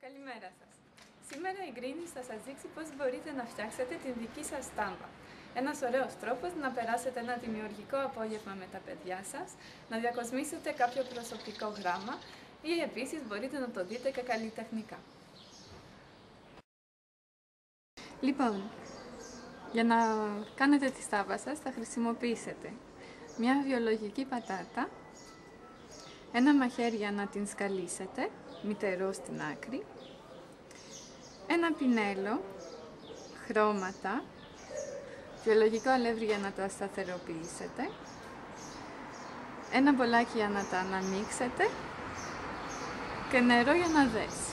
Καλημέρα σας. Σήμερα η Γκρίνης θα σας δείξει πώς μπορείτε να φτιάξετε την δική σας στάμπα. Ένας ωραίος τρόπος να περάσετε ένα δημιουργικό απόγευμα με τα παιδιά σας, να διακοσμήσετε κάποιο προσωπικό γράμμα ή επίσης μπορείτε να το δείτε και καλλιτεχνικά. Λοιπόν, για να κάνετε τη στάμπα σας θα χρησιμοποιήσετε μια βιολογική πατάτα, ένα μαχαίρι για να την σκαλίσετε, μητερό στην άκρη, ένα πινέλο, χρώματα, βιολογικό αλεύρι για να τα σταθεροποιήσετε, ένα μπολάκι για να τα αναμίξετε και νερό για να δέσει.